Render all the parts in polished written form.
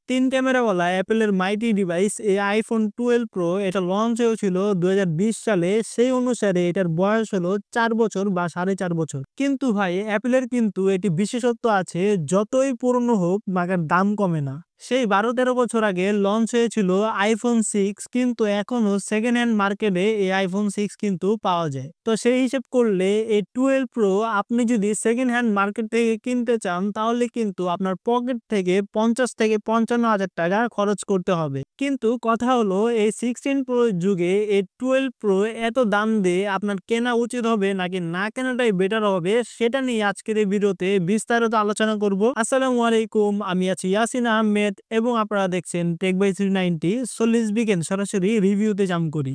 তিন ক্যামেরাওয়ালা অ্যাপেলের মাইটি ডিভাইস এই আইফোন 12 প্রো এটা লঞ্চ হয়েছিল 2020 সালে। সেই অনুসারে এটার বয়স হলো 4 বছর বা 4.5 বছর। কিন্তু ভাই অ্যাপেলের কিন্তু এটি বিশেষত্ব আছে, যতই পুরনো হোক মাগার দাম কমে না। সেই 12-13 বছর আগে লঞ্চ হয়েছিল আইফোন 6, কিন্তু এখনো সেকেন্ড হ্যান্ড মার্কেটে এই আইফোন 6 কিন্তু পাওয়া যায়। তো সেই হিসেব করলে এই 12 প্রো আপনি যদি সেকেন্ড হ্যান্ড মার্কেট থেকে কিনতে চান তাহলে কিন্তু আপনার পকেট থেকে 50 থেকে 55 হাজার টাকা খরচ করতে হবে। কিন্তু কথা হলো এই 16 প্রো যুগে এই 12 প্রো এত দাম দিয়ে আপনার কেনা উচিত হবে নাকি না কেনাটাই বেটার হবে, সেটা নিয়ে আজকের এই ভিডিওতে বিস্তারিত আলোচনা করব। আসসালামু আলাইকুম, আমি আছি ইয়াসিন আহমেদ এবং আপনারা দেখছেন টেক বাই 390। চল্লিশ বিকেন সরাসরি রিভিউতে জাম করি।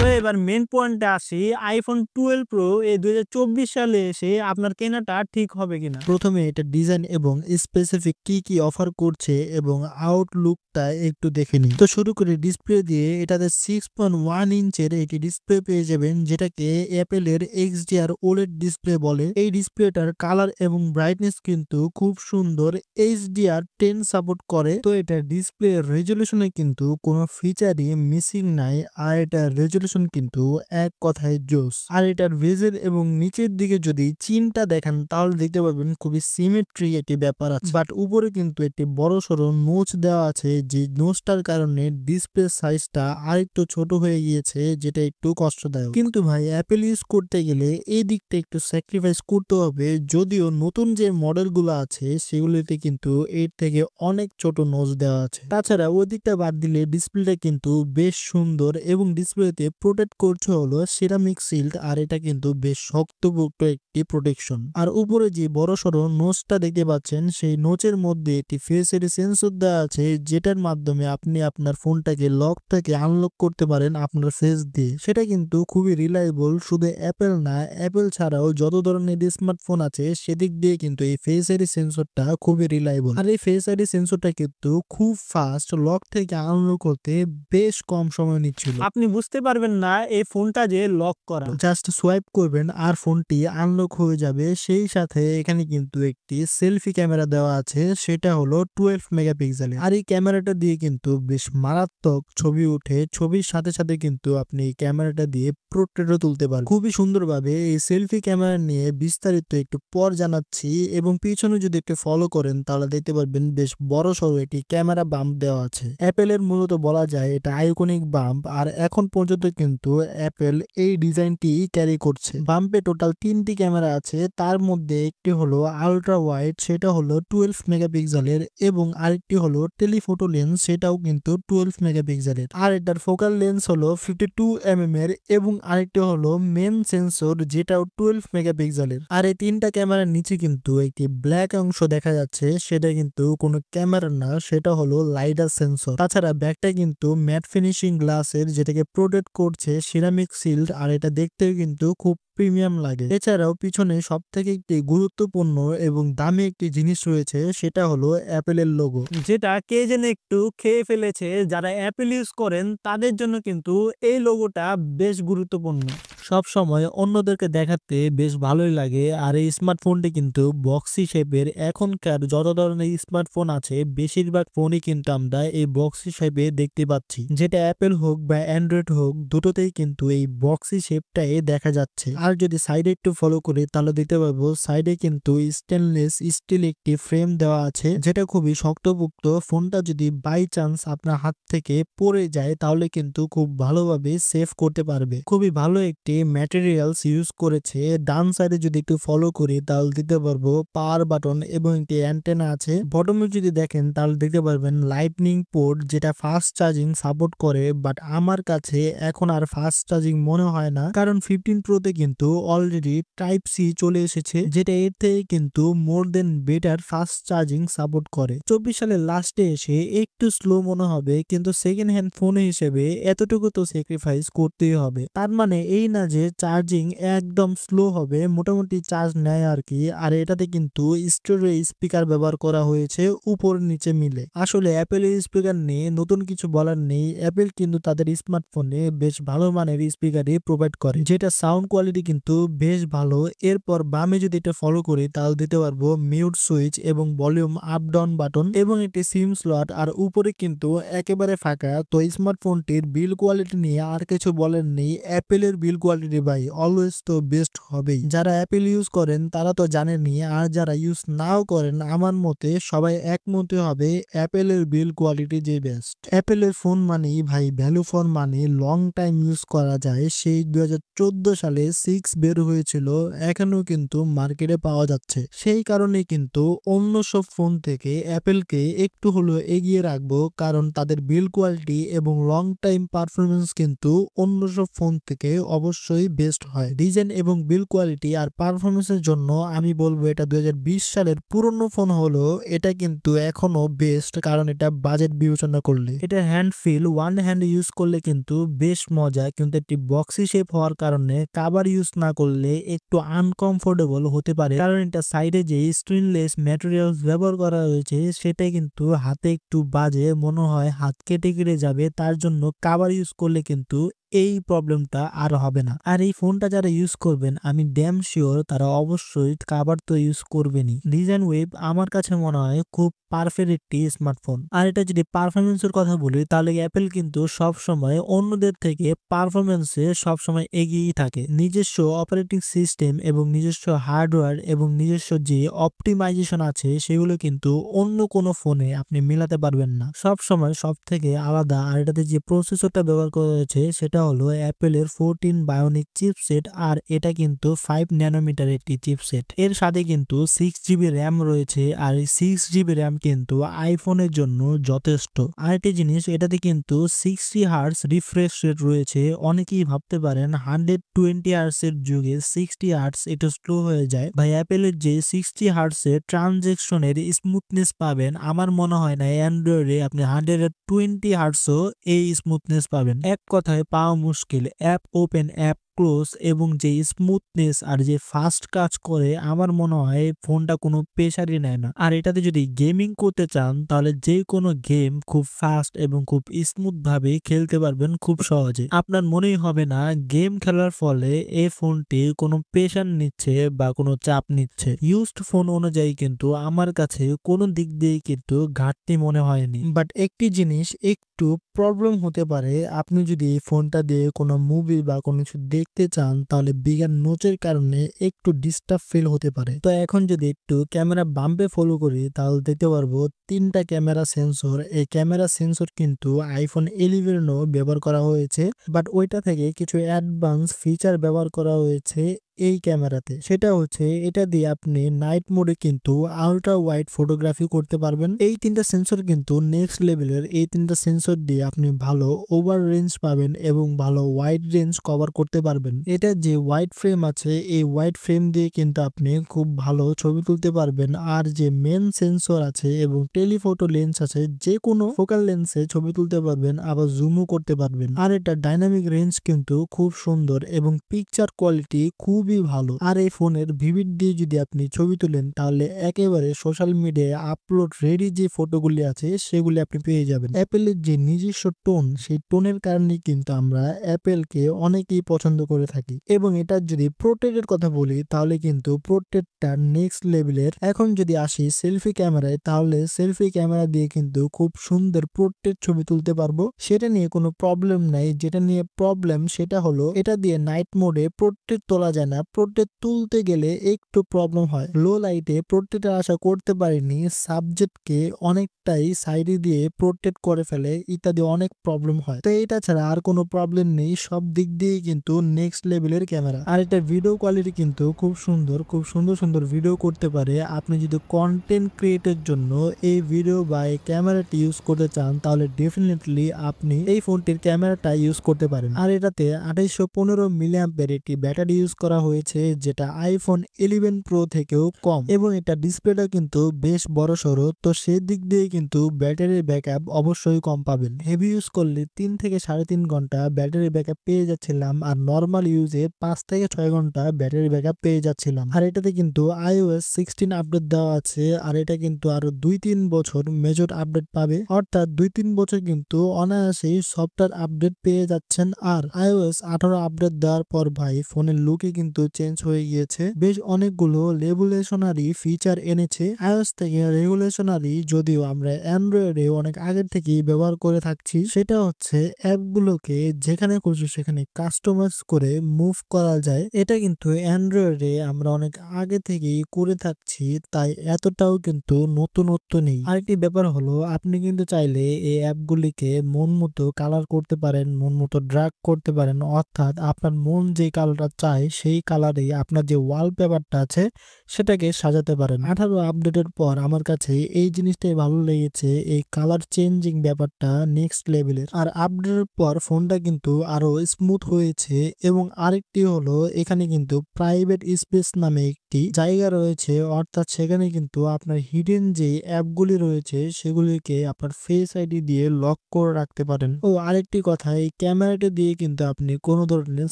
তো এবার মেন পয়েন্টে আসি, আইফোন 12 প্রো এই 2024 সালে এসে আপনার কেনাটা ঠিক হবে কিনা। প্রথমে এটা ডিজাইন এবং স্পেসিফিক কি অফার করছে এবং আউটলুকটা একটু দেখে নিন। তো শুরু করে ডিসপ্লে দিয়ে, এটাতে 6.1 ইঞ্চের একটি ডিসপ্লে পেয়ে যাবেন, যেটাকে অ্যাপেলের XDR OLED ডিসপ্লে বলে। এই ডিসপ্লেটার কালার এবং ব্রাইটনেস কিন্তু খুব সুন্দর, HDR10 সাপোর্ট করে। তো এটা ডিসপ্লে রেজলিউশনে কিন্তু কোনো ফিচারই মিসিং নাই, আর এটার রেজলিউশন কিন্তু এক কথায় জোস। আর এটার ভেজেল এবং নিচের দিকে যদি চিনটা দেখেন তাহলে দেখতে পাবেন খুবই সিমেট্রি একটি ব্যাপার আছে। বাট উপরে কিন্তু একটি বড় সড়ো নোচ দেওয়া আছে, যে নোচটার কারণে ডিসপ্লে সাইজটা আরেকটু ছোট হয়ে গিয়েছে, যেটা একটু কষ্টদায়ক। কিন্তু ভাই অ্যাপেল ইউজ করতে গেলে এই দিকটা একটু স্যাক্রিফাইস করতে হবে, যদিও নতুন যে মডেলগুলো আছে সেগুলিতে কিন্তু এর থেকে অনেক ছোট নোচ দেওয়া আছে। তাছাড়া ওই দিকটা বাদ দিলে ডিসপ্লেটা কিন্তু বেশ সুন্দর এবং ডিসপ্লেতে প্রোটেক্ট করছে হলো সিরামিক সিল্ড, আর এটা কিন্তু বেশ শক্তপোক্ত একটি প্রোটেকশন। আর উপরে যে বড় সড়ো নোচটা দেখতে পাচ্ছেন, সেই নোচের মধ্যে একটি ফেস আইডি সেন্সর দেওয়া আছে, যেটার মাধ্যমে আপনি আপনার ফোনটাকে লক থেকে আনলক করতে পারেন আপনার ফেস দিয়ে। সেটা কিন্তু খুবই রিলায়েবল। শুধু অ্যাপেল না, অ্যাপেল ছাড়াও যত ধরনের স্মার্টফোন আছে সেদিক দিয়ে কিন্তু এই ফেস আইডি সেন্সরটা খুবই রিলায়েবল। আর এই ফেস আইডি সেন্সরটা কিন্তু খুব ফাস্ট, লক থেকে আনলক করতে বেশ কম সময় নিচ্ছিল। আপনি বুঝতে পারবেন না এই ফোনটা যে লক করা। জাস্ট সোয়াইপ করবেন আর ফোনটি আনলক হয়ে যাবে। সেই সাথে এখানে কিন্তু একটি সেলফি ক্যামেরা দেওয়া আছে, সেটা হলো 12 মেগাপিক্সেলের। আর এই ক্যামেরাটা দিয়ে কিন্তু বেশ মারাত্মক ছবি উঠে। ছবির সাথে সাথে কিন্তু আপনি এই ক্যামেরাটা দিয়ে পোর্ট্রেটও তুলতে পারবেন খুবই সুন্দরভাবে। এই সেলফি ক্যামেরা নিয়ে বিস্তারিত একটু পর জানাচ্ছি, এবং পিছনে যদি একটু ফলো করেন তাহলে দেখতে পারবেন বেশ বড় সড়ো একটি ক্যামেরা বাম্প দেওয়া আছে। অ্যাপেলের মূলত বলা যায় এটা আইকনিক বাম্প, আর এখন পর্যন্ত কিন্তু অ্যাপেল এই ডিজাইনটি ক্যারি করছে। বাম্পে টোটাল 3টি ক্যামেরা আছে, তার মধ্যে একটি হলো আলট্রা ওয়াইড, সেটা হলো 12 মেগাপিক্সেলের, এবং আরেকটি হলো টেলিফোটো লেন্স, সেটাও কিন্তু 12 মেগাপিক্সেলের। আর এটার ফোকাল লেন্স হলো 52 mm এর, এবং আরেকটি হলো মেন সেন্সর, যেটাও 12 মেগাপিক্সেলের। আর এই তিনটা ক্যামেরার নিচে কিন্তু একটি ব্ল্যাক অংশ দেখা যাচ্ছে, সেটা কিন্তু কোনো ক্যামেরা না, সেটা হলো লাইডার সেন্সর। তাছাড়া ব্যাকটা কিন্তু ম্যাট ফিনিশিং গ্লাসের, যেটাকে প্রোটেক্ট করছে সিরামিক সিল্ড, আর এটা দেখতেও কিন্তু খুব প্রিমিয়াম লাগে। এছাড়াও পিছনে সব থেকে একটি গুরুত্বপূর্ণ এবং দামি একটি জিনিস রয়েছে, সেটা হলো অ্যাপেলের লোগো, যেটা কে যেন একটু খেয়ে ফেলেছে। যারা অ্যাপেল ইউজ করেন তাদের জন্য কিন্তু এই লোগোটা বেশ গুরুত্বপূর্ণ। সব সময় অন্যদেরকে দেখাতে বেশ ভালোই লাগে। আর এই স্মার্টফোনটি কিন্তু বক্সি শেপের। এখনকার যত ধরনের স্মার্টফোন আছে বেশিরভাগ ফোনই কিন্তু আমরা এই বক্সি শেপে দেখতে পাচ্ছি, যেটা অ্যাপেল হোক বা অ্যান্ড্রয়েড হোক, দুটোতেই কিন্তু এই বক্সি শেপটাই দেখা যাচ্ছে। আর যদি সাইডে একটু ফলো করি তাহলে দেখতে পাবো সাইডে কিন্তু স্টেনলেস স্টিল একটি ফ্রেম দেওয়া আছে, যেটা খুবই শক্তপোক্ত। ফোনটা যদি বাই চান্স আপনার হাত থেকে পড়ে যায় তাহলে কিন্তু খুব ভালোভাবে সেভ করতে পারবে। খুবই ভালো একটি ম্যাটেরিয়ালস ইউজ করেছে। ডান সাইডে যদি একটু ফলো করি তাহলে দেখতে পারবো পাওয়ার বাটন এবং একটি অ্যান্টেনা আছে। বটমে যদি দেখেন তাহলে দেখতে পারবেন লাইটনিং পোর্ট, যেটা ফাস্ট চার্জিং সাপোর্ট করে। বাট আমার কাছে এখন আর ফাস্ট চার্জিং মনে হয় না, কারণ 15 প্রোতে কিন্তু অলরেডি টাইপ সি চলে এসেছে, যেটা এর থেকে কিন্তু মোর দেন বেটার ফাস্ট চার্জিং সাপোর্ট করে। 24 সালের লাস্টে এসে একটু স্লো মনে হবে, কিন্তু সেকেন্ড হ্যান্ড ফোন হিসেবে এতটুকু তো স্যাক্রিফাইস করতেই হবে। তার মানে এই না না যে চার্জিং একদম স্লো হবে, মোটামুটি চার্জ নেয় আর কি। আর এটাতে কিন্তু স্টেরিও স্পিকার ব্যবহার করা হয়েছে উপর নিচে মিলে। আসলে অ্যাপেলের স্পিকার নিয়ে নতুন কিছু বলার নেই, অ্যাপেল কিন্তু তাদের স্মার্টফোনে বেশ ভালো মানের স্পিকারই প্রোভাইড করে, যেটা সাউন্ড কোয়ালিটি কিন্তু বেশ ভালো। এরপর বামে যদি এটা ফলো করি তাহলে দিতে পারবো মিউট সুইচ এবং ভলিউম আপ ডাউন বাটন এবং একটি সিম স্লট, আর উপরে কিন্তু একেবারে ফাঁকা। তো স্মার্টফোনটির বিল কোয়ালিটি নিয়ে আর কিছু বলার নেই, অ্যাপেলের বিল কোয়ালিটি ভাই অলওয়েজ তো বেস্ট হবেই। যারা অ্যাপেল ইউজ করেন তারা তো জানেনই, আর যারা ইউজ নাও করেন আমার মতে সবাই একমতে হবে অ্যাপেলের বিল কোয়ালিটি যে বেস্ট। অ্যাপেলের ফোন মানেই ভাই value for money, long time use করা যায়। সেই 2014 সালে 6 বের হয়েছিল, এখনো কিন্তু মার্কেটে পাওয়া যাচ্ছে। সেই কারণে কিন্তু অন্য সব ফোন থেকে অ্যাপেলকে একটু হলেও এগিয়ে রাখবো, কারণ তাদের বিল কোয়ালিটি এবং লং টাইম পারফরমেন্স কিন্তু অন্য সব ফোন থেকে অবশ্যই বেস্ট হয়। ডিজাইন এবং বিল কোয়ালিটি আর পারফরমেন্সের জন্য আমি বলবো এটা 2020 সালের পুরনো ফোন হলো এটা কিন্তু এখনো বেস্ট, কারণ এটা বাজেট বিবেচনা করলে। এটা hand feel, one hand use করলে কিন্তু বেশ মজা, কিন্তু একটি বক্সি শেপ হওয়ার কারণে কাভার ইউজ না করলে একটু আনকমফোর্টেবল হতে পারে, কারণ এটা সাইডে যে স্ক্রিনলেস ম্যাটেরিয়ালস ব্যবহার করা হয়েছে সেটা কিন্তু হাতে একটু বাজে, মনে হয় হাত কেটে কেটে যাবে। তার জন্য কাভার ইউজ করলে কিন্তু এই প্রবলেমটা আর হবে না। আর এই ফোনটা যারা ইউজ করবেন আমি ড্যাম শিওর তারা অবশ্যই কাভার তো ইউজ করবেনই। ডিজাইন ওয়েব আমার কাছে মনে হয় খুব পারফেক্ট একটি স্মার্টফোন। আর এটা যদি পারফরমেন্সের কথা বলি তাহলে অ্যাপেল কিন্তু সব সময় অন্যদের থেকে পারফরমেন্সে সবসময় এগিয়েই থাকে। নিজস্ব অপারেটিং সিস্টেম এবং নিজস্ব হার্ডওয়্যার এবং নিজস্ব যে অপটিমাইজেশন আছে সেগুলো কিন্তু অন্য কোনো ফোনে আপনি মেলাতে পারবেন না, সব সময় সব থেকে আলাদা। আর এটাতে যে প্রসেসরটা ব্যবহার করা হয়েছে সেটা হলো অ্যাপেলের 14 বায়োনিক চিপসেট, আর এটা কিন্তু 5 ন্যানোমিটার একটি চিপসেট। এর সাথে কিন্তু 6GB র্যাম রয়েছে, আর এই 6GB র্যাম কিন্তু আইফোনের জন্য যথেষ্ট। আরেকটি জিনিস, এটাতে কিন্তু 60 হার্টজ রিফ্রেশ রেট রয়েছে। অনেকেই ভাবতে পারেন 120 হার্টজ এর যুগে 60 হার্টজ এটা স্লো হয়ে যায়। ভাই অ্যাপেলের যে 60 হার্টজ এর ট্রানজেকশনের স্মুথনেস পাবেন, আমার মনে হয় না অ্যান্ড্রয়েডে আপনি 120 হার্টজও এই স্মুথনেস পাবেন। এক কথায় পাওয়া মুশকিল। অ্যাপ ওপেন, অ্যাপ ক্লোজ এবং যে স্মুথনেস আর যে ফাস্ট কাজ করে, আমার মনে হয় ফোনটা কোনো প্রেসারই নেয় না। আর এটাতে যদি গেমিং করতে চান তাহলে যে কোনো গেম খুব ফাস্ট এবং খুব স্মুথ ভাবে খেলতে পারবেন খুব সহজে। আপনার মনেই হবে না গেম খেলার ফলে এই ফোনটি কোনো প্রেসার নিচ্ছে বা কোনো চাপ নিচ্ছে। ইউজড ফোন অনুযায়ী কিন্তু আমার কাছে কোনো দিক দিয়ে কিন্তু ঘাটতি মনে হয়নি। বাট একটি জিনিস একটু প্রবলেম হতে পারে, আপনি যদি এই ফোনটা দিয়ে কোনো মুভি বা কোনো কিছু দেখতে চান তাহলে বিগার নোচের কারণে একটু ডিস্টার্ব ফিল হতে পারে। তো এখন যদি একটু ক্যামেরা বাম্পে ফলো করি তাহলে দেখতে পারবো 3টা ক্যামেরা সেন্সর। এই ক্যামেরা সেন্সর কিন্তু আইফোন 11ও ব্যবহার করা হয়েছে, বাট ওইটা থেকে কিছু অ্যাডভান্স ফিচার ব্যবহার করা হয়েছে এই ক্যামেরাতে। সেটা হচ্ছে এটা দিয়ে আপনি নাইট মোডে কিন্তু আল্ট্রা ওয়াইড ফটোগ্রাফি করতে পারবেন। এই 3টা সেন্সর কিন্তু নেক্সট লেভেলের। এই 3টা সেন্সর দিয়ে আপনি ভালো ওভার রেঞ্জ পাবেন এবং ভালো ওয়াইড রেঞ্জ কভার করতে পারবেন। এটা যে ওয়াইড ফ্রেম আছে এই ওয়াইড ফ্রেম দিয়ে কিন্তু আপনি খুব ভালো ছবি তুলতে পারবেন। আর যে মেন সেন্সর আছে এবং টেলিফোটো লেন্স আছে, যে কোনো ফোকাল লেন্সে ছবি তুলতে পারবেন, আবার জুমও করতে পারবেন। আর এটা ডাইনামিক রেঞ্জ কিন্তু খুব সুন্দর এবং পিকচার কোয়ালিটি খুবই ভালো। আর এই ফোনের ভিভিড দিয়ে যদি আপনি ছবি তুলেন তাহলে একেবারে সোশ্যাল মিডিয়ায় আপলোড রেডি যে ফটোগুলি আছে সেগুলি আপনি পেয়ে যাবেন। অ্যাপেলের যে নিজস্ব টোন, সেই টোনের কারণে কিন্তু আমরা অ্যাপেলকে অনেকেই পছন্দ করে থাকি। এবং এটার যদি পোর্ট্রেটের কথা বলি তাহলে কিন্তু পোর্ট্রেটটা নেক্সট লেভেলের। এখন যদি আসি সেলফি ক্যামেরায়, তাহলে সেলফি ক্যামেরা দিয়ে কিন্তু খুব সুন্দর পোর্ট্রেট ছবি তুলতে পারবো, সেটা নিয়ে কোনো প্রবলেম নাই। যেটা নিয়ে প্রবলেম সেটা হলো এটা দিয়ে নাইট মোডে পোর্ট্রেট তোলা যায় না, পোর্ট্রেট তুলতে গেলে একটু প্রবলেম হয়। লো লাইটে পোর্ট্রেটের আশা করতে পারিনি, সাবজেক্টকে অনেকটাই সাইডে দিয়ে পোর্ট্রেট করে ফেলে, ইত্যাদি অনেক প্রবলেম হয়। তো এটা ছাড়া আর কোনো প্রবলেম নেই, সব দিক দিয়ে কিন্তু নেক্সট লেভেলের ক্যামেরা। আর এটা ভিডিও কোয়ালিটি কিন্তু খুব সুন্দর, খুব সুন্দর সুন্দর ভিডিও করতে পারে। আপনি যদি কন্টেন্ট ক্রিয়েটের জন্য এই ভিডিও বা এই ক্যামেরাটি ইউজ করতে চান তাহলে ডেফিনেটলি আপনি এই ফোনটির ক্যামেরাটা ইউজ করতে পারেন। আর এটাতে 2815 মিলিঅ্যাম্পের একটি ব্যাটারি ইউজ করা হয়েছে, যেটা আইফোন 11 প্রো থেকেও কম এবং এটা ডিসপ্লেটা কিন্তু বেশ বড়সড়। তো সেদিক দিয়ে কিন্তু ব্যাটারি ব্যাকআপ অবশ্যই কম পাবেন। হেভি ইউজ করলে 3 থেকে 3.5 ঘন্টা ব্যাটারি ব্যাকআপ পেয়ে যাচ্ছিলাম, আর নর্মাল ইউজে 5 থেকে 6 ঘন্টা ব্যাটারি ব্যাকআপ পেয়ে যাচ্ছিলাম। আর এটাতে কিন্তু iOS 16 আপডেট দেওয়া আছে, আর এটা কিন্তু আরো 2-3 বছর মেজর আপডেট পাবে, অর্থাৎ 2-3 বছর কিন্তু অনায়াসেই সফটওয়্যার আপডেট পেয়ে যাচ্ছেন। আর iOS 18 আপডেট দেওয়ার পর ভাই ফোনের লুকই কিন্তু চেঞ্জ হয়ে গিয়েছে, বেশ অনেকগুলো রেভলিউশনারি ফিচার এনেছে। iOS থেকে রেগুলেশনারি যদিও আমরা অ্যান্ড্রয়েডে অনেক আগের থেকেই ব্যবহার করে থাকছি, সেটা হচ্ছে অ্যাপগুলোকে যেখানে খুশি সেখানে কাস্টমাইজ করে মুভ করা যায়। এটা কিন্তু অ্যান্ড্রয়েডে আমরা অনেক আগে থেকেই করে থাকছি, তাই এতটাও কিন্তু নতুনত্ব নেই। আরেকটি ব্যাপার হলো আপনি কিন্তু চাইলে এই অ্যাপগুলিকে মন মতো কালার করতে পারেন, মন মতো ড্র্যাগ করতে পারেন, অর্থাৎ আপনার মন যে কালারটা চায় সেই কালারেই আপনার যে ওয়ালপেপারটা আছে সেটাকে সাজাতে পারেন। 18 আপডেটের পর আমার কাছে এই জিনিসটাই ভালো লেগেছে, এই কালার চেঞ্জিং ব্যাপারটা নেক্সট লেভেলের। আর আপডেটের পর ফোনটা কিন্তু আরো স্মুথ হয়েছে। এবং আরেকটি হলো এখানে কিন্তু প্রাইভেট স্পেস নামে একটি জায়গা রয়েছে, অর্থাৎ সেখানে কিন্তু আপনার হিডেন যে অ্যাপগুলি রয়েছে সেগুলিকে আপনার ফেস আইডি দিয়ে লক করে রাখতে পারেন। ও আরেকটি কথা, এই ক্যামেরাটা দিয়ে কিন্তু আপনি কোনো ধরনের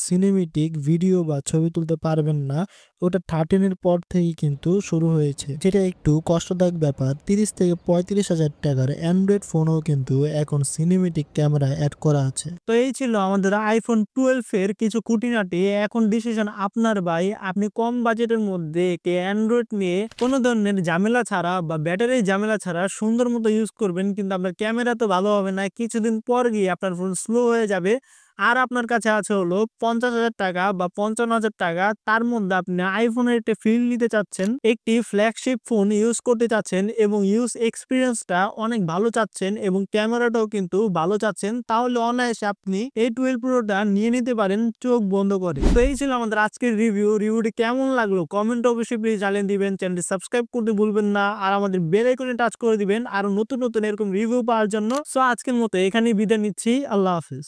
সিনেমেটিক ভিডিও বা ছবি তুলতে পারবেন না, ওটা 13 এর পর থেকে কিন্তু শুরু হয়েছে, যেটা একটু কষ্টদায়ক ব্যাপার। 30 থেকে 35 হাজার টাকার অ্যান্ড্রয়েড ফোনও কিন্তু এখন সিনেমেটিক ক্যামেরা অ্যাড করা আছে। তো এই ছিল আমাদের আইফোন 12 এর কিছু খুঁটিনাটি। এখন ডিসিশন আপনার ভাই, আপনি কম বাজেটের মধ্যে একটি অ্যান্ড্রয়েড নিয়ে কোনো ধরনের ঝামেলা ছাড়া বা ব্যাটারির ঝামেলা ছাড়া সুন্দর মতো ইউজ করবেন, কিন্তু আপনার ক্যামেরা তো ভালো হবে না, কিছুদিন পর গিয়ে আপনার ফোন স্লো হয়ে যাবে। আর আপনার কাছে আছে হলো 50,000 টাকা বা 55,000 টাকা, তার মধ্যে আপনি আইফোনের একটা ফিল নিতে চাচ্ছেন, একটি ফ্ল্যাগশিপ ফোন ইউজ করতে চাচ্ছেন এবং ইউজ এক্সপিরিয়েন্সটা অনেক ভালো চাচ্ছেন এবং ক্যামেরাটাও কিন্তু ভালো চাচ্ছেন, তাহলে অনায়াসে আপনি এই 12 প্রোটা নিয়ে নিতে পারেন চোখ বন্ধ করে। তো এই ছিল আমাদের আজকের রিভিউটি কেমন লাগলো কমেন্ট অবশ্যই প্লিজ জানিয়ে দিবেন। চ্যানেলটি সাবস্ক্রাইব করতে ভুলবেন না, আর আমাদের বেল আইকনে টাচ করে দিবেন আরো নতুন নতুন এরকম রিভিউ পাওয়ার জন্য। সো আজকের মতো এখানেই বিদায় নিচ্ছি, আল্লাহ হাফিজ।